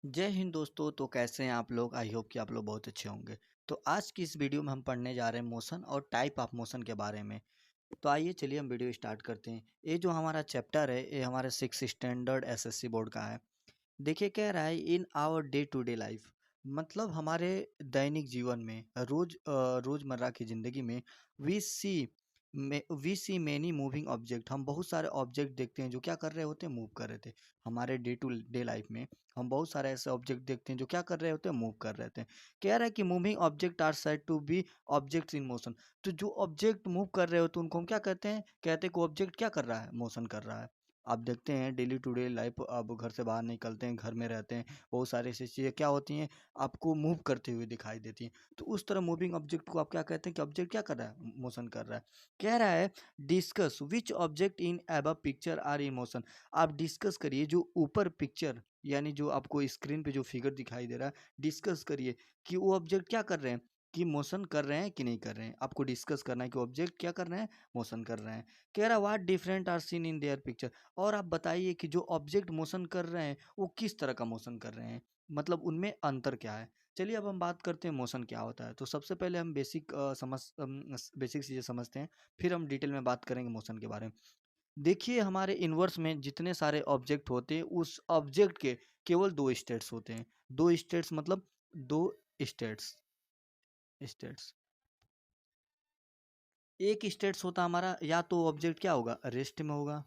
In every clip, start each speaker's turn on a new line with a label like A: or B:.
A: जय हिंद दोस्तों। तो कैसे हैं आप लोग? आई होप कि आप लोग बहुत अच्छे होंगे। तो आज की इस वीडियो में हम पढ़ने जा रहे हैं मोशन और टाइप ऑफ मोशन के बारे में। तो आइए चलिए हम वीडियो स्टार्ट करते हैं। ये जो हमारा चैप्टर है ये हमारे 6 स्टैंडर्ड एसएससी बोर्ड का है। देखिए कह रहा है in our day to day life, मतलब हमारे दैनिक जीवन में रोजमर्रा की जिंदगी में we see we see many moving object, हम बहुत सारे ऑब्जेक्ट देखते हैं जो क्या कर रहे होते हैं, मूव कर रहे थे। हमारे डे टू डे लाइफ में हम बहुत सारे ऐसे ऑब्जेक्ट देखते हैं जो क्या कर रहे होते हैं, मूव कर रहे थे। कह रहा है कि moving object are said to be objects in motion. तो जो ऑब्जेक्ट मूव कर रहे होते हैं उनको हम क्या कहते हैं? कहते हैं कि ऑब्जेक्ट क्या कर रहा है, मोशन कर रहा है। आप देखते हैं डेली टू डे लाइफ, अब घर से बाहर निकलते हैं, घर में रहते हैं, बहुत सारी ऐसी चीज़ें क्या होती हैं, आपको मूव करते हुए दिखाई देती हैं। तो उस तरह मूविंग ऑब्जेक्ट को आप क्या कहते हैं कि ऑब्जेक्ट क्या कर रहा है, मोशन कर रहा है। कह रहा है discuss which object in above picture are in motion. आप डिस्कस करिए जो ऊपर पिक्चर यानी जो आपको स्क्रीन पे जो फिगर दिखाई दे रहा है, डिस्कस करिए कि वो ऑब्जेक्ट क्या कर रहे हैं, कि मोशन कर रहे हैं कि नहीं कर रहे हैं। आपको डिस्कस करना है कि ऑब्जेक्ट क्या कर रहे हैं, मोशन कर रहे हैं। कह रहा what different are seen in their picture. और आप बताइए कि जो ऑब्जेक्ट मोशन कर रहे हैं वो किस तरह का मोशन कर रहे हैं, मतलब उनमें अंतर क्या है। चलिए अब हम बात करते हैं मोशन क्या होता है। तो सबसे पहले हम बेसिक चीज़ें समझते हैं, फिर हम डिटेल में बात करेंगे मोशन के बारे में। देखिए हमारे इन्वर्स में जितने सारे ऑब्जेक्ट होते हैं उस ऑब्जेक्ट के केवल दो स्टेट्स होते हैं। दो स्टेट्स मतलब दो स्टेट्स स्टेट्स एक स्टेट्स होता हमारा, या तो ऑब्जेक्ट क्या होगा, रेस्ट में होगा,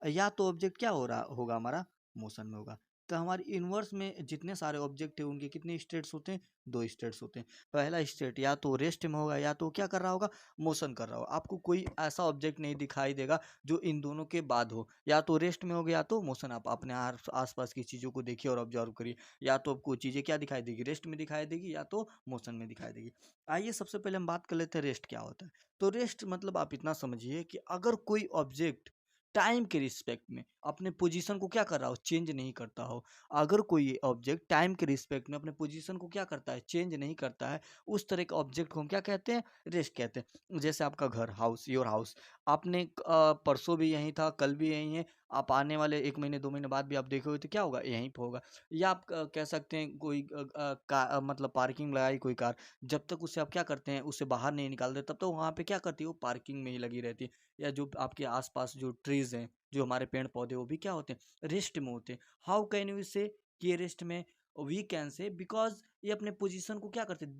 A: या तो ऑब्जेक्ट क्या हो रहा होगा हमारा, मोशन में होगा। तो हमारे यूनिवर्स में जितने सारे ऑब्जेक्ट है उनके कितने स्टेट्स होते हैं, दो स्टेट्स होते हैं। पहला स्टेट या तो रेस्ट में होगा या तो क्या कर रहा होगा, मोशन कर रहा होगा। आपको कोई ऐसा ऑब्जेक्ट नहीं दिखाई देगा जो इन दोनों के बाद हो, या तो रेस्ट में होगा या तो मोशन। आप अपने आसपास की चीज़ों को देखिए और ऑब्जर्व करिए, या तो आपको चीज़ें क्या दिखाई देगी, रेस्ट में दिखाई देगी या तो मोशन में दिखाई देगी। आइए सबसे पहले हम बात कर लेते हैं रेस्ट क्या होता है। तो रेस्ट मतलब आप इतना समझिए कि अगर कोई ऑब्जेक्ट टाइम के रिस्पेक्ट में अपने पोजीशन को क्या कर रहा हो, चेंज नहीं करता हो। अगर कोई ऑब्जेक्ट टाइम के रिस्पेक्ट में अपने पोजीशन को क्या करता है, चेंज नहीं करता है, उस तरह के ऑब्जेक्ट को हम क्या कहते हैं, रेस्ट कहते हैं। जैसे आपका घर, हाउस, योर हाउस, आपने परसों भी यहीं था, कल भी यहीं है, आप आने वाले 1 महीने 2 महीने बाद भी आप देखोगे तो क्या होगा, यहीं पे होगा। या आप कह सकते हैं कोई मतलब पार्किंग लगाई कोई कार, जब तक उसे आप क्या करते हैं, उसे बाहर नहीं निकालते तब तक वहाँ पे क्या करती है, वो पार्किंग में ही लगी रहती है। या जो आपके आसपास जो ट्रीज हैं, जो हमारे पेड़ पौधे, वो भी क्या होते हैं, रेस्ट में होते हैं। हाउ कैन यू से कि ये रेस्ट में, वी कैन से बिकॉज ये अपने पोजीशन को क्या करते हैं,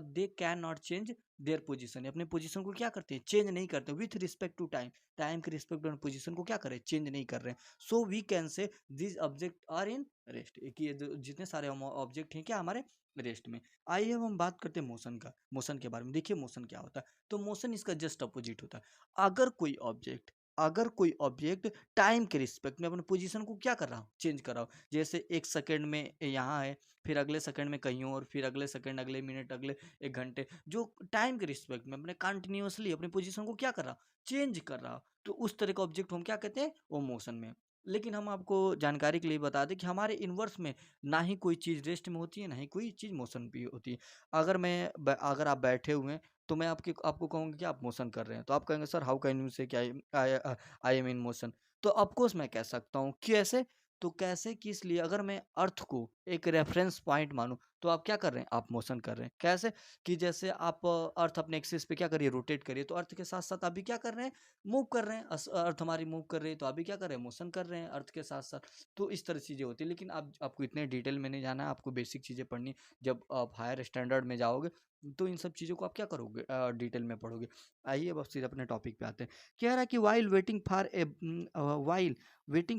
A: they can not change their position. अपने पोजीशन को क्या करते हैं, चेंज नहीं करते with respect to time. Time के रिस्पेक्ट में पोजीशन को क्या करें, चेंज नहीं कर रहे हैं। So we can say this object are in rest, कि ये जितने सारे ऑब्जेक्ट हैं क्या हमारे रेस्ट में। आइए अब हम बात करते हैं मोशन का, मोशन के बारे में। देखिए मोशन क्या होता है। तो मोशन इसका जस्ट अपोजिट होता है। अगर कोई ऑब्जेक्ट अगर कोई ऑब्जेक्ट टाइम के रिस्पेक्ट में अपने पोजीशन को क्या कर रहा हो, चेंज कर रहा हो, जैसे 1 सेकंड में यहाँ है, फिर अगले सेकंड में कहीं और, फिर अगले सेकंड, अगले मिनट, अगले 1 घंटे, जो टाइम के रिस्पेक्ट में अपने कंटिन्यूअसली अपने पोजीशन को क्या कर रहा, चेंज कर रहा, तो उस तरह का ऑब्जेक्ट हम क्या कहते हैं, वो मोशन में। लेकिन हम आपको जानकारी के लिए बता दें कि हमारे इन्वर्स में ना ही कोई चीज़ रेस्ट में होती है, ना ही कोई चीज़ मोशन भी होती है। अगर आप बैठे हुए हैं तो मैं आपको कहूँगा कि आप मोशन कर रहे हैं, तो आप कहेंगे सर हाउ कैन यू से कि आई एम इन मोशन। तो ऑफकोर्स मैं कह सकता हूँ कि ऐसे, तो कैसे कि इसलिए अगर मैं अर्थ को एक रेफरेंस पॉइंट मानूं तो आप क्या कर रहे हैं, आप मोशन कर रहे हैं। कैसे कि जैसे आप अर्थ अपने एक्सिस पे क्या करिए, रोटेट करिए, तो अर्थ के साथ साथ आप भी क्या कर रहे हैं, मूव कर रहे हैं। अर्थ हमारी मूव कर रही है तो आप भी क्या कर रहे हैं, मोशन कर रहे हैं अर्थ के साथ साथ। तो इस तरह चीज़ें होती है। लेकिन आपको इतने डिटेल में नहीं जाना है, आपको बेसिक चीज़ें पढ़नी। जब आप हायर स्टैंडर्ड में जाओगे तो इन सब चीज़ों को आप क्या करोगे, डिटेल में पढ़ोगे। आइए अब सीधे अपने टॉपिक पे आते हैं। कह रहा है कि वाइल वेटिंग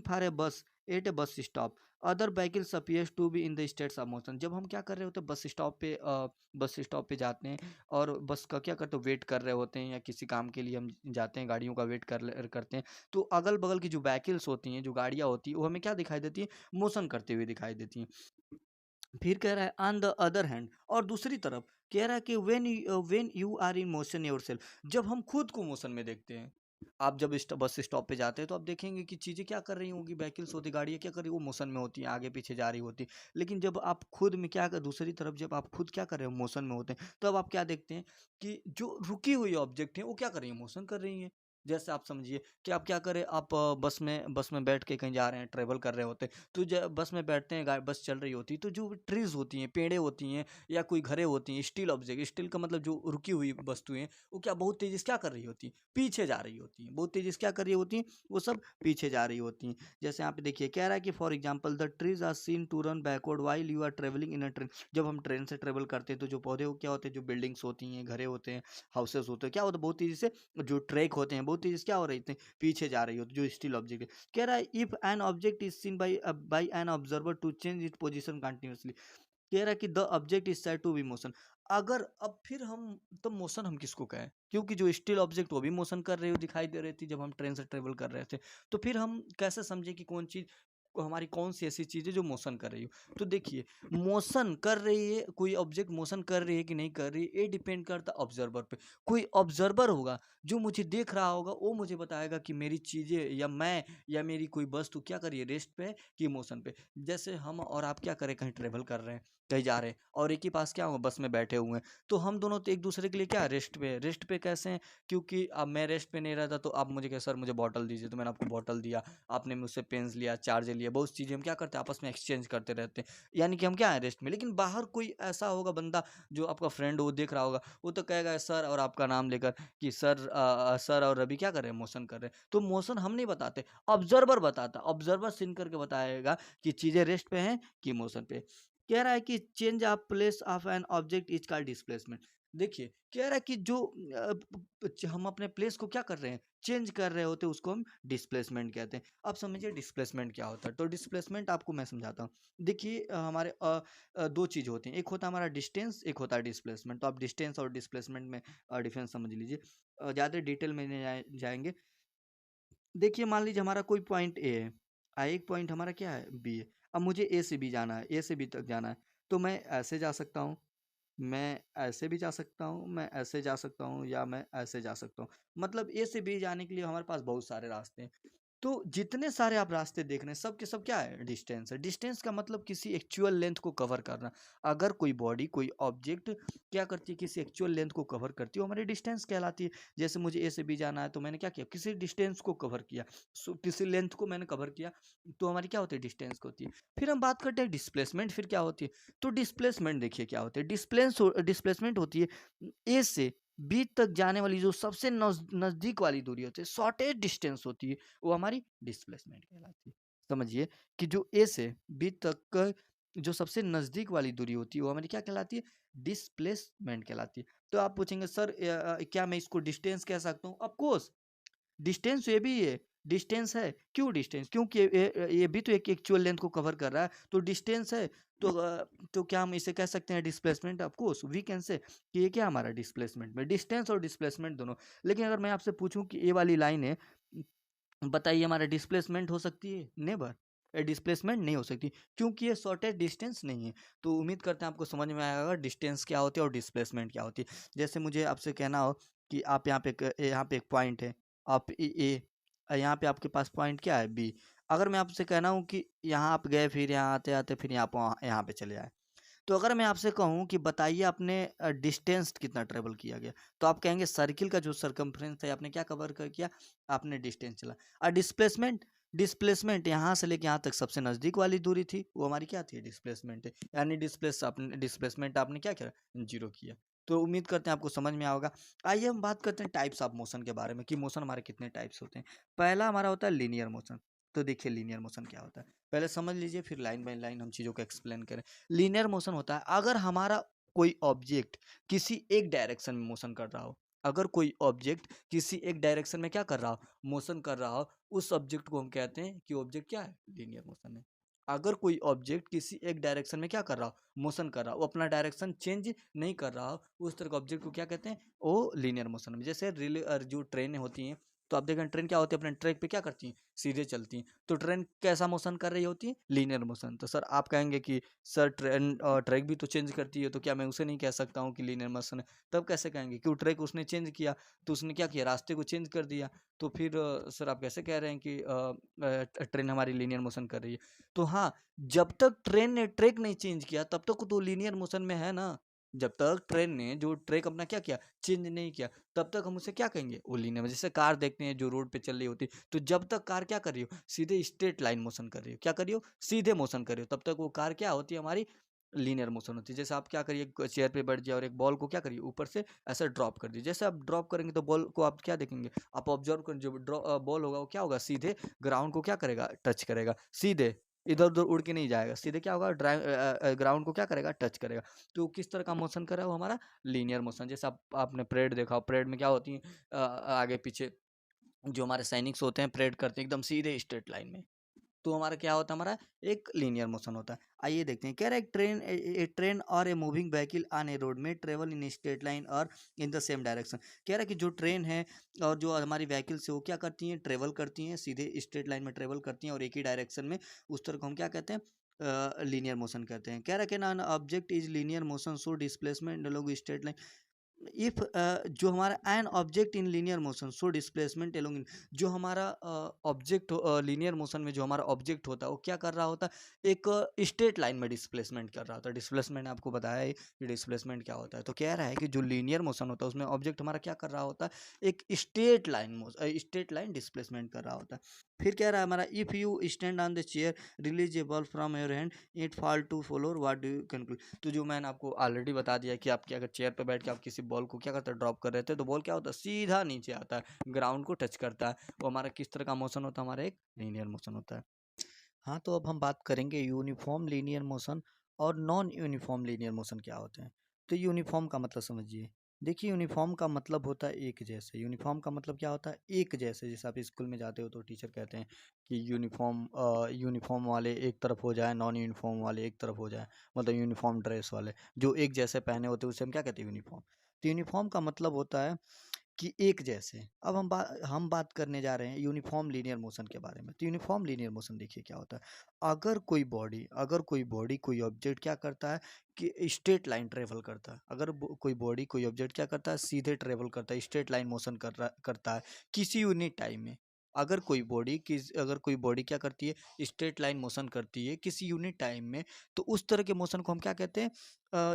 A: फॉर ए बस at a bus stop other vehicles appears to be in the states of motion. जब हम क्या कर रहे होते हैं, बस स्टॉप पे जाते हैं और बस का क्या करते हैं, वेट कर रहे होते हैं, या किसी काम के लिए हम जाते हैं, गाड़ियों का वेट करते हैं। तो अगल बगल की जो व्हीकल्स होती हैं, जो गाड़ियाँ होती हैं, वो हमें क्या दिखाई देती हैं, मोशन करते हुए दिखाई देती हैं। फिर कह रहा है ऑन द अदर हैंड, और दूसरी तरफ कह रहा है कि when you are in motion yourself, जब हम खुद को मोशन में देखते हैं। आप जब बस स्टॉप पे जाते हैं तो आप देखेंगे कि चीज़ें क्या कर रही होंगी, व्हीकल्स होती, गाड़ियाँ क्या कर रही, वो मोशन में होती हैं, आगे पीछे जा रही होती। लेकिन जब आप खुद में क्या कर, दूसरी तरफ जब आप खुद क्या कर रहे हो, मोशन में होते हैं, तब आप क्या देखते हैं कि जो रुकी हुई ऑब्जेक्ट है वो क्या कर रही है, मोशन कर रही हैं। जैसे आप समझिए कि आप क्या करें, आप बस में बैठ के कहीं जा रहे हैं, ट्रेवल कर रहे होते हैं, तो जब बस में बैठते हैं, बस चल रही होती है, तो जो ट्रीज होती हैं, पेड़ें होती हैं, या कोई घरें होती हैं, स्टील ऑब्जेक्ट, स्टील का मतलब जो रुकी हुई वस्तुएं, वो क्या बहुत तेजी से क्या कर रही होती हैं, पीछे जा रही होती हैं, बहुत तेजी से क्या कर रही होती हैं, वो सब पीछे जा रही होती हैं। जैसे यहाँ पे देखिए कह रहा है कि for example the trees are seen to run backward while you are travelling in a train. जब हम ट्रेन से ट्रेवल करते हैं तो जो पौधे क्या होते हैं, जो बिल्डिंग्स होती हैं, घरें होते हैं, हाउसेस होते हैं, क्या होता है, बहुत तेजी से जो ट्रैक होते हैं, बहुत तेजी से क्या हो रही थी, पीछे जा रही होती, जो स्टिल ऑब्जेक्ट है। कह रहा है if an object is seen by an observer to change it position continuously, कह रहा है कि the object is said to be motion. अगर अब फिर हम, तो मोशन हम किसको कहें, क्योंकि जो स्टिल ऑब्जेक्ट वो भी मोशन कर रही हो दिखाई दे रही थी जब हम ट्रेन से ट्रेवल कर रहे थे, तो फिर हम कैसे समझे कि कौन चीज को, हमारी कौन सी ऐसी चीज है जो मोशन कर रही हो। तो देखिए, मोशन कर रही है कोई ऑब्जेक्ट, मोशन कर रही है कि नहीं कर रही है, ये डिपेंड करता है ऑब्जर्वर पे। कोई ऑब्जर्वर होगा जो मुझे देख रहा होगा, वो मुझे बताएगा कि मेरी चीजें या मैं या मेरी कोई वस्तु क्या करिए, रेस्ट पे है कि मोशन पे। जैसे हम और आप क्या करें, कहीं ट्रेवल कर रहे हैं, कहीं जा रहे हैं, और एक ही पास क्या हुआ, बस में बैठे हुए हैं, तो हम दोनों तो एक दूसरे के लिए क्या, रेस्ट पे है। रेस्ट पे कैसे हैं, क्योंकि अब मैं रेस्ट पे नहीं रहता, तो आप मुझे कहे सर मुझे बॉटल दीजिए, तो मैंने आपको बॉटल दिया, आपने मुझसे पेन्स लिया, चार्जर लिया, बहुत चीज़ें हम क्या करते हैं, आपस में एक्सचेंज करते रहते हैं, यानी कि हम क्या है, रेस्ट में। लेकिन बाहर कोई ऐसा होगा बंदा, जो आपका फ्रेंड हो, वो देख रहा होगा, वो तो कहेगा सर, और आपका नाम लेकर कि सर, सर और रवि क्या कर रहे हैं, मोशन कर रहे हैं। तो मोशन हम नहीं बताते, ऑब्जर्वर बताता, ऑब्जर्वर सीन करके बताएगा कि चीज़ें रेस्ट पे हैं कि मोशन पे। कह रहा है कि change of place of N object is called displacement. देखिए, कह रहा है कि जो हम अपने प्लेस को क्या कर रहे हैं, चेंज कर रहे होते हैं, उसको हम डिस्प्लेसमेंट कहते हैं। अब समझिए डिस्प्लेसमेंट क्या होता है। तो डिस्प्लेसमेंट आपको मैं समझाता हूँ। देखिए, हमारे दो चीज़ होती हैं, एक होता है हमारा डिस्टेंस, एक होता है डिस्प्लेसमेंट। तो आप डिस्टेंस और डिस्प्लेसमेंट में डिफरेंस समझ लीजिए, ज़्यादा डिटेल में नहीं जाएंगे। देखिए, मान लीजिए हमारा कोई पॉइंट ए है, एक पॉइंट हमारा क्या है, बी है। अब मुझे ए से बी जाना है, ए से बी तक जाना है, तो मैं ऐसे जा सकता हूँ, मैं ऐसे भी जा सकता हूँ, मैं ऐसे जा सकता हूँ, या मैं ऐसे जा सकता हूँ। मतलब ए से बी जाने के लिए हमारे पास बहुत सारे रास्ते हैं। तो जितने सारे आप रास्ते देख रहे हैं, सब के सब क्या है, डिस्टेंस है। डिस्टेंस का मतलब किसी एक्चुअल लेंथ को कवर करना। अगर कोई बॉडी, कोई ऑब्जेक्ट क्या करती है, किसी एक्चुअल लेंथ को कवर करती है, वो हमारी डिस्टेंस कहलाती है। जैसे मुझे ए से बी जाना है, तो मैंने क्या किया, किसी डिस्टेंस को कवर किया, किसी लेंथ को मैंने कवर किया, तो हमारी क्या होती है, डिस्टेंस होती है। फिर हम बात करते हैं डिस्प्लेसमेंट, फिर क्या होती है। तो डिस्प्लेसमेंट देखिए क्या होती है, डिस्प्लेसमेंट होती है ए से बी तक जाने वाली जो सबसे नजदीक वाली दूरी होती है, शॉर्टेस्ट डिस्टेंस होती है, वो हमारी डिस्प्लेसमेंट कहलाती है। समझिए कि जो ए से बी तक का जो सबसे नजदीक वाली दूरी होती है, वो हमारी क्या कहलाती है, डिस्प्लेसमेंट कहलाती है। तो आप पूछेंगे सर, क्या मैं इसको डिस्टेंस कह सकता हूँ? ऑफ कोर्स, डिस्टेंस ये भी है, डिस्टेंस है। क्यों डिस्टेंस? क्योंकि ये भी तो एक एक्चुअल लेंथ को कवर कर रहा है, तो डिस्टेंस है। तो क्या हम इसे कह सकते हैं displacement? Of course we can say कि ये क्या हमारा डिस्प्लेसमेंट में, डिस्टेंस और डिस्प्लेसमेंट दोनों। लेकिन अगर मैं आपसे पूछूं कि ये वाली लाइन है, बताइए हमारा डिस्प्लेसमेंट हो सकती है? नेवर, डिस्प्लेसमेंट नहीं हो सकती, क्योंकि ये शॉर्टेस्ट डिस्टेंस नहीं है। तो उम्मीद करते हैं आपको समझ में आएगा डिस्टेंस क्या होती है और डिस्प्लेसमेंट क्या होती है। जैसे मुझे आपसे कहना हो कि आप यहाँ पे एक पॉइंट है, आप ए, यहाँ पे आपके पास पॉइंट क्या है, बी। अगर मैं आपसे कहना हूँ कि यहाँ आप गए, फिर यहाँ आते आते फिर यहाँ पे चले आए, तो अगर मैं आपसे कहूँ कि बताइए आपने डिस्टेंस कितना ट्रेवल किया गया, तो आप कहेंगे सर्किल का जो सरकमफ्रेंस है, आपने क्या कवर कर किया, आपने डिस्टेंस चला। और डिस्प्लेसमेंट, डिस्प्लेसमेंट यहाँ से लेके यहाँ तक सबसे नज़दीक वाली दूरी थी, वो हमारी क्या थी, डिस्प्लेसमेंट है। यानी डिस्प्लेसमेंट आपने क्या किया, जीरो किया। तो उम्मीद करते हैं आपको समझ में आओगा। आइए हम बात करते हैं टाइप्स ऑफ मोशन के बारे में, कि मोशन हमारे कितने टाइप्स होते हैं। पहला हमारा होता है लीनियर मोशन। तो देखिए लीनियर मोशन क्या होता है, पहले समझ लीजिए, फिर लाइन बाय लाइन हम चीज़ों को एक्सप्लेन करें। लीनियर मोशन होता है अगर हमारा कोई ऑब्जेक्ट किसी एक डायरेक्शन में मोशन कर रहा हो। अगर कोई ऑब्जेक्ट किसी एक डायरेक्शन में क्या कर रहा हो, मोशन कर रहा हो, उस ऑब्जेक्ट को हम कहते हैं कि ऑब्जेक्ट क्या है, लीनियर मोशन है। अगर कोई ऑब्जेक्ट किसी एक डायरेक्शन में क्या कर रहा हो, मोशन कर रहा हो, वो अपना डायरेक्शन चेंज नहीं कर रहा हो, उस तरह के ऑब्जेक्ट को क्या कहते हैं, वो लीनियर मोशन में। जैसे जो ट्रेनें होती हैं, तो आप देखें ट्रेन क्या होती है, अपने ट्रैक पे क्या करती हैं, सीधे चलती हैं। तो ट्रेन कैसा मोशन कर रही होती है, लीनियर मोशन। तो सर आप कहेंगे कि सर ट्रेन ट्रैक भी तो चेंज करती है, तो क्या मैं उसे नहीं कह सकता हूँ कि लीनियर मोशन है? तब कैसे कहेंगे, क्यों ट्रैक उसने चेंज किया, तो उसने क्या किया, रास्ते को चेंज कर दिया। तो फिर सर आप कैसे कह रहे हैं कि ट्रेन हमारी लीनियर मोशन कर रही है? तो हाँ, जब तक ट्रेन ने ट्रैक नहीं चेंज किया, तब तक तो लीनियर मोशन में है ना। जब तक ट्रेन ने जो ट्रैक अपना क्या किया, चेंज नहीं किया, तब तक हम उसे क्या कहेंगे, वो लीनियर। जैसे कार देखते हैं जो रोड पे चल रही होती है, तो जब तक कार क्या कर रही हो, सीधे स्ट्रेट लाइन मोशन कर रही हो, क्या कर रही हो, सीधे मोशन कर रही हो, तब तक वो कार क्या होती है हमारी, लीनियर मोशन होती है। जैसे आप क्या करिए, चेयर पे बैठ जाए और एक बॉल को क्या करिए, ऊपर से ऐसे ड्रॉप कर दीजिए। जैसे आप ड्रॉप करेंगे तो बॉल को आप क्या देखेंगे, आप ऑब्जर्व करेंगे, जो बॉल होगा वो क्या होगा, सीधे ग्राउंड को क्या करेगा, टच करेगा, सीधे इधर उधर उड़ के नहीं जाएगा, सीधे क्या होगा, ग्राउंड को क्या करेगा, टच करेगा। तो किस तरह का मोशन कर रहा है वो, हमारा लीनियर मोशन। जैसे आपने परेड देखा, परेड में क्या होती है, आगे पीछे जो हमारे सैनिक्स होते हैं परेड करते हैं एकदम सीधे स्ट्रेट लाइन में, तो हमारा क्या होता है, हमारा एक लीनियर मोशन होता है। आइए देखते हैं, कह रहा है ट्रेन और a moving vehicle on a road में ट्रेवल इन स्ट्रेट लाइन और इन द सेम डायरेक्शन। कह रहा है कि जो ट्रेन है और जो हमारी व्हीकल्स है वो क्या करती हैं, ट्रेवल करती हैं, सीधे स्ट्रेट लाइन में ट्रेवल करती हैं और एक ही डायरेक्शन में, उस तरह को हम क्या कहते हैं, लीनियर मोशन कहते हैं। कह रहा है कि ना object is linear motion so displacement along straight line, if जो हमारा an object in linear motion so displacement along in, जो हमारा ऑब्जेक्ट लीनियर मोशन में जो हमारा ऑब्जेक्ट होता है वो क्या कर रहा होता है, एक स्ट्रेट लाइन में डिस्प्लेसमेंट कर रहा होता है। डिस्प्लेसमेंट आपको बताया है कि डिस्प्लेसमेंट क्या होता है, तो कह रहा है कि जो लीनियर मोशन होता है उसमें ऑब्जेक्ट हमारा क्या कर रहा होता है, एक स्ट्रेट लाइन डिस्प्लेसमेंट कर रहा होता है। फिर कह रहा है हमारा, if you stand on the chair release a ball from your hand it fall to floor what do you conclude. तो जो मैंने आपको ऑलरेडी बता दिया कि आप क्या, अगर चेयर पे बैठ के आप किसी बॉल को क्या करते हैं, ड्रॉप कर रहे थे, तो बॉल क्या होता है, सीधा नीचे आता है, ग्राउंड को टच करता है। वो हमारा किस तरह का मोशन होता है, हमारा एक लीनियर मोशन होता है। हाँ, तो अब हम बात करेंगे यूनिफॉर्म लीनियर मोशन और नॉन यूनिफॉर्म लीनियर मोशन क्या होते हैं। तो यूनिफॉर्म का मतलब समझिए। देखिए, यूनिफॉर्म का मतलब होता है एक जैसे। यूनिफॉर्म का मतलब क्या होता है, एक जैसे। जैसे आप स्कूल में जाते हो तो टीचर कहते हैं कि यूनिफॉर्म वाले एक तरफ हो जाए, नॉन यूनिफॉर्म वाले एक तरफ हो जाए, मतलब यूनिफॉर्म ड्रेस वाले जो एक जैसे पहने होते हैं उसे हम क्या कहते हैं, यूनिफॉर्म। तो यूनिफॉर्म का मतलब होता है कि एक जैसे। अब हम बात करने जा रहे हैं यूनिफॉर्म लीनियर मोशन के बारे में। तो यूनिफॉर्म लीनियर मोशन देखिए क्या होता है, अगर कोई बॉडी कोई ऑब्जेक्ट क्या करता है कि स्ट्रेट लाइन ट्रेवल करता है, अगर कोई बॉडी कोई ऑब्जेक्ट क्या करता है, सीधे ट्रेवल करता है, स्ट्रेट लाइन मोशन करता है किसी यूनिट टाइम में। अगर कोई बॉडी क्या करती है, स्ट्रेट लाइन मोशन करती है किसी यूनिट टाइम में, तो उस तरह के मोशन को हम क्या कहते हैं,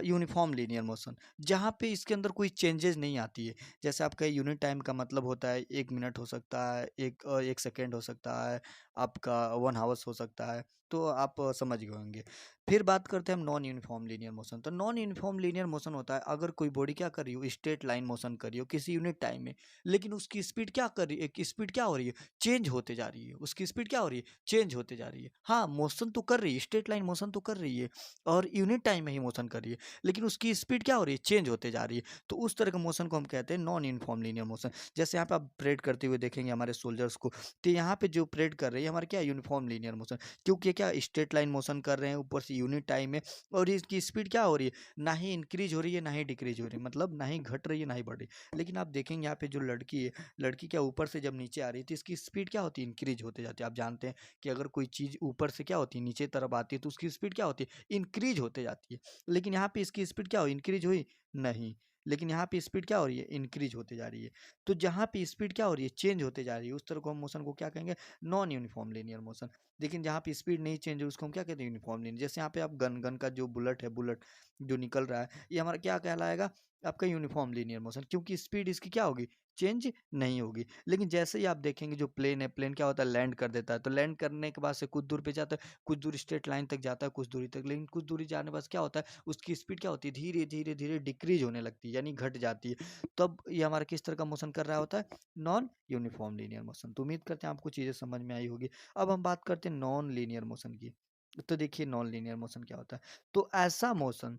A: यूनिफॉर्म लीनियर मोशन। जहाँ पे इसके अंदर कोई चेंजेस नहीं आती है। जैसे आपका यूनिट टाइम का मतलब होता है 1 मिनट हो सकता है, 1 सेकेंड हो सकता है, आपका 1 आवर्स हो सकता है। तो आप समझ गए होंगे। फिर बात करते हैं हम नॉन यूनिफॉर्म लीनियर मोशन। तो नॉन यूनिफॉर्म लीनियर मोशन होता है अगर कोई बॉडी क्या कर रही हो, स्ट्रेट लाइन मोशन कर रही हो किसी यूनिट टाइम में, लेकिन उसकी स्पीड क्या कर रही है, स्पीड क्या हो रही है, चेंज होते जा रही है। उसकी स्पीड क्या हो रही है, चेंज होते जा रही है। हाँ, मोशन तो कर रही है, स्ट्रेट लाइन मोशन तो कर रही है और यूनिट टाइम में ही मोशन कर रही है, लेकिन उसकी स्पीड क्या हो रही है, चेंज होते जा रही है। तो उस तरह के मोशन को हम कहते हैं नॉन यूनिफॉर्म लीनियर मोशन। जैसे यहाँ पे आप परेड करते हुए देखेंगे हमारे सोल्जर्स को, तो यहाँ पे जो परेड कर रही है हमारे क्या यूनिफॉर्म लीनियर मोशन, क्योंकि क्या स्ट्रेट लाइन मोशन कर रहे हैं ऊपर से यूनिट टाइम में, और इसकी स्पीड क्या हो रही है, ना ही इंक्रीज हो रही है ना ही डिक्रीज हो रही है, मतलब ना ही घट रही है ना ही बढ़ रही है। लेकिन आप देखेंगे यहाँ पे जो लड़की है, लड़की क्या ऊपर से जब नीचे आ रही है तो इसकी स्पीड क्या होती है, इंक्रीज होते जाती है। आप जानते हैं कि अगर कोई चीज़ ऊपर से क्या होती है, नीचे तरफ आती है तो उसकी स्पीड क्या होती है, इंक्रीज होते जाती है। लेकिन यहाँ पे इसकी स्पीड क्या हुई, इंक्रीज हुई नहीं, लेकिन यहाँ पे स्पीड क्या हो रही है, इंक्रीज होते जा रही है। तो जहाँ पे स्पीड क्या हो रही है, चेंज होते जा रही है, उस तरह को हम मोशन को क्या कहेंगे, नॉन यूनिफॉर्म लीनियर मोशन। लेकिन जहाँ पे स्पीड नहीं चेंज है उसको हम क्या कहते हैं, यूनिफॉर्म लीनियर। जैसे यहाँ पे आप गन गन का जो बुलेट है, बुलेट जो निकल रहा है, ये हमारा क्या कहलाएगा, आपका यूनिफॉर्म लीनियर मोशन, क्योंकि स्पीड इसकी क्या होगी, चेंज नहीं होगी। लेकिन जैसे ही आप देखेंगे जो प्लेन है, प्लेन क्या होता है, लैंड कर देता है, तो लैंड करने के बाद से कुछ दूर पे जाता है, कुछ दूर स्ट्रेट लाइन तक जाता है, कुछ दूरी तक, लेकिन कुछ दूरी जाने के बाद क्या होता है, उसकी स्पीड क्या होती है, धीरे धीरे धीरे डिक्रीज होने लगती है, यानी घट जाती है। तब ये हमारा किस तरह का मोशन कर रहा होता है, नॉन यूनिफॉर्म लीनियर मोशन। तो उम्मीद करते हैं आपको चीज़ें समझ में आई होगी। अब हम बात करते हैं नॉन लीनियर मोशन की। तो देखिए नॉन लीनियर मोशन क्या होता है, तो ऐसा मोशन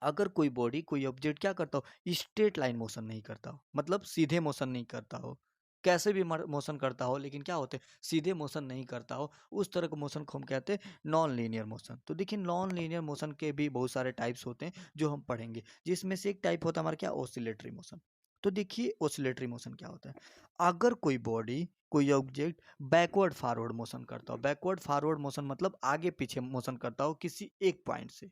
A: अगर कोई बॉडी कोई ऑब्जेक्ट क्या करता हो, स्ट्रेट लाइन मोशन नहीं करता हो, मतलब सीधे मोशन नहीं करता हो, कैसे भी मोशन करता हो लेकिन क्या होते, सीधे मोशन नहीं करता हो, उस तरह के मोशन को हम कहते हैं नॉन लीनियर मोशन। तो देखिए नॉन लीनियर मोशन के भी बहुत सारे टाइप्स होते हैं जो हम पढ़ेंगे, जिसमें से एक टाइप होता है हमारा क्या, ऑसिलेटरी मोशन। तो देखिए ऑसिलेटरी मोशन क्या होता है, अगर कोई बॉडी कोई ऑब्जेक्ट बैकवर्ड फॉरवर्ड मोशन करता हो, बैकवर्ड फॉरवर्ड मोशन मतलब आगे पीछे मोशन करता हो किसी एक पॉइंट से,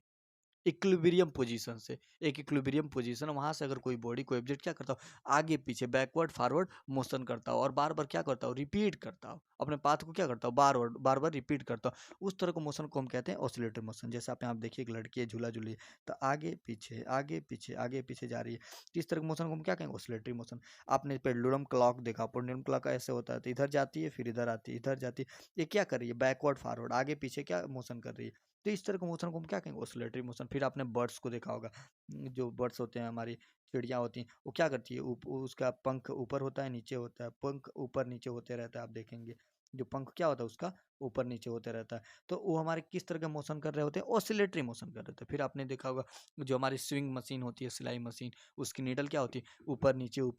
A: इक्विलिब्रियम पोजीशन से। एक इक्विलिब्रियम पोजीशन, वहाँ से अगर कोई बॉडी कोई ऑब्जेक्ट क्या करता हो, आगे पीछे बैकवर्ड फॉरवर्ड मोशन करता हो और बार बार क्या करता हो, रिपीट करता हो अपने पाथ को, क्या करता हो, बार बार रिपीट करता हो, उस तरह के मोशन को हम कहते हैं ऑसिलेटरी मोशन। जैसे आप यहाँ देखिए एक लड़की है झूला झूली है, तो आगे पीछे आगे पीछे आगे पीछे जा रही है, तो इस तरह के मोशन को हम क्या कहेंगे, ऑसिलेटरी मोशन। आपने पेंडुलम क्लॉक देखा, पेंडुलम क्लॉक ऐसे होता है, तो इधर जाती है फिर इधर आती है, इधर जाती है, ये क्या कर रही है, बैकवर्ड फॉरवर्ड आगे पीछे क्या मोशन कर रही है। तो इस तरह के मोशन को हम क्या कहेंगे, ऑसिलेटरी मोशन। फिर आपने बर्ड्स को देखा होगा, जो बर्ड्स होते हैं हमारी चिड़िया होती हैं, वो क्या करती है, उसका पंख ऊपर होता है नीचे होता है, पंख ऊपर नीचे होते रहता है, आप देखेंगे जो पंख क्या होता है उसका ऊपर नीचे होते रहता है। तो वो हमारे किस तरह के मोशन कर रहे होते हैं, ऑसिलेटरी मोशन कर रहे होते हैं। फिर आपने देखा होगा जो हमारी स्विंग मशीन होती है, सिलाई मशीन, उसकी नीडल क्या होती है, ऊपर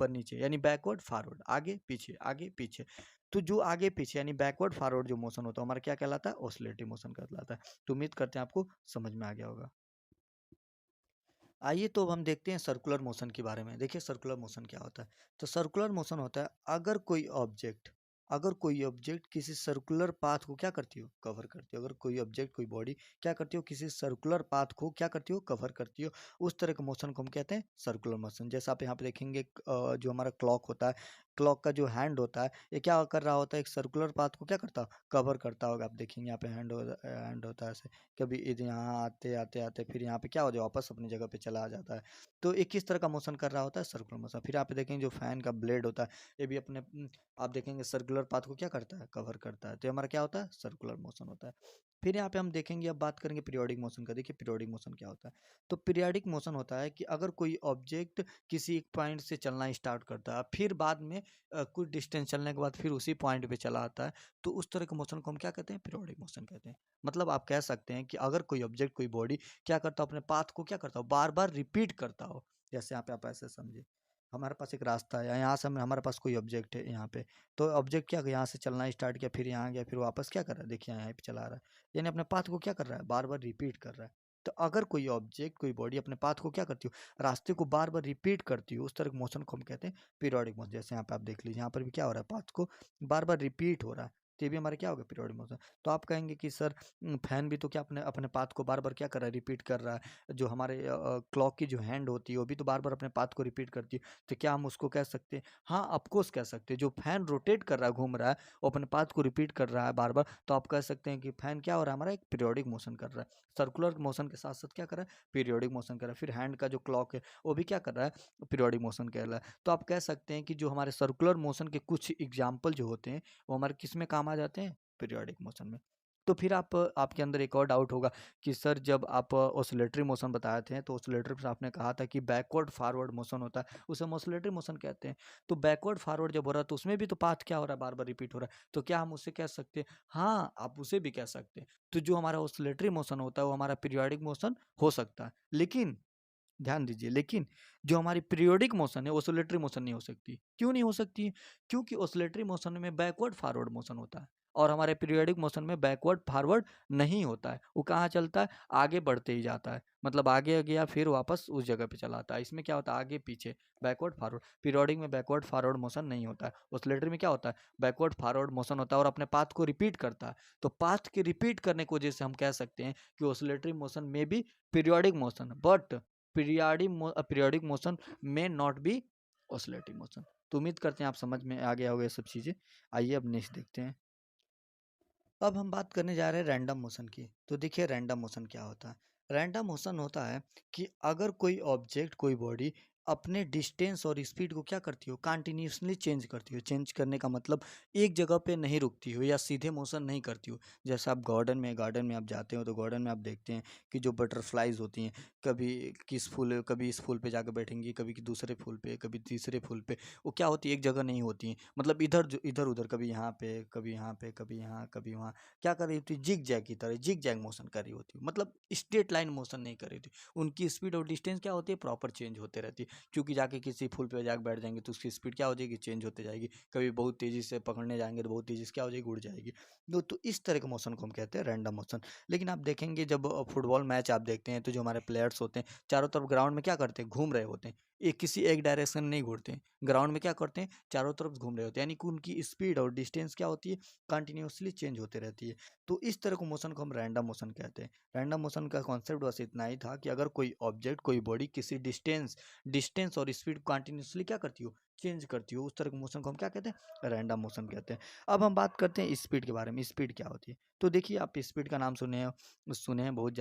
A: नीचे, यानी बैकवर्ड फॉरवर्ड, आगे पीछे आगे पीछे। तो जो आगे पीछे यानी बैकवर्ड फॉरवर्ड जो मोशन होता है हमारा क्या कहलाता है, ऑसिलेटरी मोशन कहलाता है। तो उम्मीद करते हैं आपको समझ में आ गया होगा। आइए तो अब हम देखते हैं सर्कुलर मोशन के बारे में। देखिए सर्कुलर मोशन क्या होता है। तो सर्कुलर मोशन होता है अगर कोई ऑब्जेक्ट किसी सर्कुलर पाथ को क्या करती हो, कवर करती हो। अगर कोई ऑब्जेक्ट कोई बॉडी क्या करती हो, किसी सर्कुलर पाथ को क्या करती हो, कवर करती हो, उस तरह के मोशन को हम कहते हैं सर्कुलर मोशन। जैसे आप यहाँ पे देखेंगे जो हमारा क्लॉक होता है, क्लॉक का जो हैंड होता है, ये क्या कर रहा होता है, एक सर्कुलर पाथ को क्या करता हो, कवर करता होगा। आप देखेंगे यहाँ पे हैंड होता है ऐसे, कभी इधर यहाँ आते आते आते फिर यहाँ पे क्या हो जाए, वापस अपनी जगह पे चला जाता है। तो एक किस तरह का मोशन कर रहा होता है, सर्कुलर मोशन। फिर आप देखेंगे जो फैन का ब्लेड होता है, ये भी अपने आप देखेंगे सर्कुलर पाथ को क्या करता है, कवर करता है। तो ये हमारा क्या होता है, सर्कुलर मोशन होता है। फिर यहाँ पे हम देखेंगे, अब बात करेंगे पीरियोडिक मोशन का। देखिए पीरियोडिक मोशन क्या होता है। तो पीरियोडिक मोशन होता है कि अगर कोई ऑब्जेक्ट किसी एक पॉइंट से चलना स्टार्ट करता है, फिर बाद में कुछ डिस्टेंस चलने के बाद फिर उसी पॉइंट पे चला आता है, तो उस तरह के मोशन को हम क्या कहते हैं, पीरियोडिक मोशन कहते हैं। मतलब आप कह सकते हैं कि अगर कोई ऑब्जेक्ट कोई बॉडी क्या करता हो, अपने पाथ को क्या करता हो, बार बार रिपीट करता हो। जैसे यहाँ पे आप ऐसे समझिए, हमारे पास एक रास्ता है, यहाँ से हमारे पास कोई ऑब्जेक्ट है यहाँ पे, तो ऑब्जेक्ट क्या यहाँ से चलना स्टार्ट किया, फिर यहाँ गया, फिर वापस क्या कर रहा है, देखिए यहाँ पे चला रहा है, यानी अपने पाथ को क्या कर रहा है, बार बार रिपीट कर रहा है। तो अगर कोई ऑब्जेक्ट कोई बॉडी अपने पाथ को क्या करती हो, रास्ते को बार बार रिपीट करती हो, उस तरह के मोशन को हम कहते हैं पीरियोडिक मोशन। जैसे यहाँ पे आप देख लीजिए, यहाँ पर भी क्या हो रहा है, पाथ को बार बार रिपीट हो रहा है, तो ये भी हमारा क्या होगा, पीरियोडिक मोशन। तो आप कहेंगे कि सर फैन भी तो क्या अपने अपने पाथ को बार बार क्या कर रहा है, रिपीट कर रहा है। जो हमारे क्लॉक की जो हैंड होती है वो भी तो बार बार अपने पाथ को रिपीट करती है, तो क्या हम उसको कह सकते हैं, हाँ ऑफकोर्स कह सकते हैं। जो फैन रोटेट कर रहा है, घूम रहा है, वो अपने पाथ को रिपीट कर रहा है बार बार, तो आप कह सकते हैं कि फैन क्या हो रहा है, हमारा एक पीरियोडिक मोशन कर रहा है। सर्कुलर मोशन के साथ साथ क्या कर रहा है, पीरियोडिक मोशन कर रहा है। फिर हैंड का जो क्लॉक है वो भी क्या कर रहा है, पीरियोडिक मोशन कर रहा है। तो आप कह सकते हैं कि जो हमारे सर्कुलर मोशन के कुछ एग्जाम्पल जो होते हैं वो हमारे किस में काम आ जाते हैं, पीरियोडिक मोशन में। तो फिर आपके अंदर एक और डाउट होगा कि सर जब आप ऑसिलेटरी मोशन बताए थे, तो ऑसिलेटरी में आपने कहा था कि बैकवर्ड फॉरवर्ड मोशन होता है, उसे हम ऑसिलेटरी मोशन कहते हैं। तो बैकवर्ड फॉरवर्ड जब हो रहा है तो उसमें भी तो पाथ क्या हो रहा है, बार बार रिपीट हो रहा है, तो क्या हम उसे कह सकते हैं, हाँ आप उसे भी कह सकते हैं। तो जो हमारा ऑसिलेटरी मोशन होता है वो हमारा पीरियोडिक मोशन हो सकता है, लेकिन ध्यान दीजिए, लेकिन जो हमारी पीरियोडिक मोशन है ऑसिलेटरी मोशन नहीं हो सकती। क्यों नहीं हो सकती है? क्योंकि ऑसिलेटरी मोशन में बैकवर्ड फॉरवर्ड मोशन होता है और हमारे पीरियोडिक मोशन में बैकवर्ड फॉरवर्ड नहीं होता है। वो कहाँ चलता है, आगे बढ़ते ही जाता है, मतलब आगे गया फिर वापस उस जगह पे चला आता है। इसमें क्या होता है, आगे पीछे, बैकवर्ड फॉरवर्ड। पीरियोडिक में बैकवर्ड फॉरवर्ड मोशन नहीं होता है। ऑसिलेटरी में क्या होता है, बैकवर्ड फॉरवर्ड मोशन होता है और अपने पाथ को रिपीट करता है। तो पाथ के रिपीट करने की वजह से हम कह सकते हैं कि ऑसिलेटरी मोशन में भी periodic motion, but periodic motion में नॉट बी ऑसिलेटरी मोशन। तो उम्मीद करते हैं आप समझ में आ गया होगा ये सब चीज़ें। आइए अब नेक्स्ट देखते हैं। अब हम बात करने जा रहे हैं रैंडम मोशन की। तो देखिए रैंडम मोशन क्या होता है। रैंडम मोशन होता है कि अगर कोई ऑब्जेक्ट कोई बॉडी अपने डिस्टेंस और स्पीड को क्या करती हो, कंटिन्यूसली चेंज करती हो। चेंज करने का मतलब एक जगह पे नहीं रुकती हो या सीधे मोशन नहीं करती हो। जैसे आप गार्डन में आप जाते हो तो गार्डन में आप देखते हैं कि जो बटरफ्लाइज होती हैं, कभी कभी इस फूल पे जाकर बैठेंगी, कभी दूसरे फूल पे, कभी तीसरे फूल पे। वो क्या होती है, एक जगह नहीं होती हैं, मतलब इधर उधर, कभी यहाँ पे कभी यहाँ पे, कभी यहाँ कभी वहाँ, क्या कर रही होती, जिग जैग की तरह जिग जैग मोशन कर रही होती है, मतलब स्ट्रेट लाइन मोशन नहीं कर रही थी। उनकी स्पीड और डिस्टेंस क्या होती है, प्रॉपर चेंज होते रहती है। क्योंकि जाके किसी फूल पे जाके बैठ जाएंगे तो उसकी स्पीड क्या हो जाएगी, चेंज होते जाएगी। कभी बहुत तेज़ी से पकड़ने जाएंगे तो बहुत तेज़ी से क्या हो जाएगी, उड़ जाएगी। तो इस तरह के मोशन को हम कहते हैं रैंडम मोशन। लेकिन आप देखेंगे जब फुटबॉल मैच आप देखते हैं तो जो हमारे प्लेयर्स होते हैं चारों तरफ ग्राउंड में क्या करते हैं, घूम रहे होते हैं। एक किसी एक डायरेक्शन में नहीं घूमते हैं। ग्राउंड में क्या करते हैं, चारों तरफ घूम रहे होते हैं, यानी कि उनकी स्पीड और डिस्टेंस क्या होती है, कंटिन्यूअसली चेंज होते रहती है। तो इस तरह को मोशन को हम रैंडम मोशन कहते हैं। रैंडम मोशन का कॉन्सेप्ट बस इतना ही था कि अगर कोई ऑब्जेक्ट, कोई बॉडी किसी डिस्टेंस डिस्टेंस और स्पीड कंटिन्यूअसली क्या करती हो, चेंज करती हो, उस तरह के मोशन को हम क्या कहते हैं, रैंडम मोशन कहते हैं। अब हम बात करते हैं स्पीड के बारे में। स्पीड क्या होती है? तो देखिए, आप स्पीड का नाम सुने हैं बहुत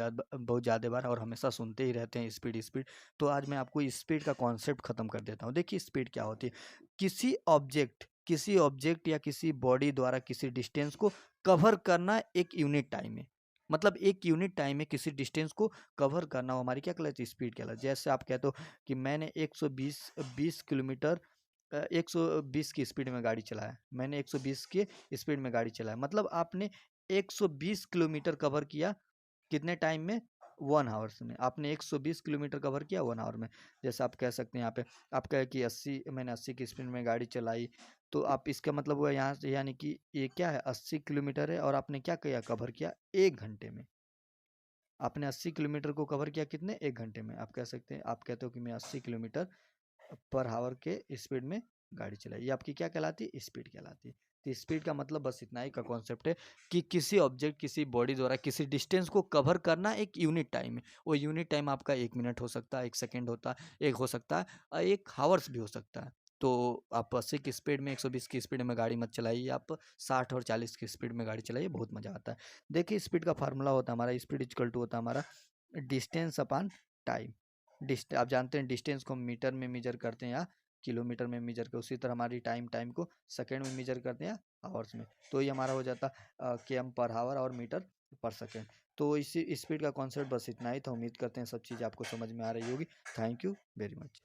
A: ज़्यादा बार, और हमेशा सुनते ही रहते हैं स्पीड स्पीड। तो आज मैं आपको स्पीड का कॉन्सेप्ट खत्म कर देता हूँ। देखिए स्पीड क्या होती है, किसी ऑब्जेक्ट या किसी बॉडी द्वारा किसी डिस्टेंस को कवर करना एक यूनिट टाइम में, मतलब एक यूनिट टाइम में किसी डिस्टेंस को कवर करना, वो हमारी क्या कहलाती है, स्पीड कहलाती है। जैसे आप कहते हो कि मैंने 120 किलोमीटर 120 की स्पीड में गाड़ी चलाया, मैंने 120 की स्पीड में गाड़ी चलाया, मतलब आपने 120 किलोमीटर कवर किया कितने टाइम में, 1 आवर्स में। आपने 120 किलोमीटर कवर किया 1 आवर में। जैसे आप कह सकते हैं यहाँ पे, आप कहे कि 80 की स्पीड में गाड़ी चलाई, तो आप इसका मतलब हुआ यहाँ से, यानी कि ये क्या है, 80 किलोमीटर है, और आपने क्या किया, कवर किया 1 घंटे में। आपने 80 किलोमीटर को कवर किया कितने, 1 घंटे में। आप कह सकते हैं, आप कहते हो कि मैं 80 किलोमीटर पर आवर के स्पीड में गाड़ी चलाई, ये आपकी क्या कहलाती है, स्पीड कहलाती है। तो स्पीड का मतलब बस इतना ही का कॉन्सेप्ट है कि किसी ऑब्जेक्ट, किसी बॉडी द्वारा किसी डिस्टेंस को कवर करना एक यूनिट टाइम है। वो यूनिट टाइम आपका 1 मिनट हो सकता है, 1 सेकेंड होता है, एक हो सकता है, 1 आवर्स भी हो सकता है। तो आप 80 की स्पीड में, 120 की स्पीड में गाड़ी मत चलाइए, आप 60 और 40 की स्पीड में गाड़ी चलाइए, बहुत मज़ा आता है। देखिए स्पीड का फार्मूला होता है हमारा, स्पीड इक्वल टू होता है हमारा डिस्टेंस अपॉन टाइम। आप जानते हैं डिस्टेंस को हम मीटर में मेजर करते हैं या किलोमीटर में मेजर करते हैं, उसी तरह हमारी टाइम को सेकंड में मेजर करते हैं या आवर्स में। तो ये हमारा हो जाता km पर आवर और मीटर पर सेकंड। तो इसी स्पीड का कॉन्सेप्ट बस इतना ही था। उम्मीद करते हैं सब चीज़ आपको समझ में आ रही होगी। Thank you very much.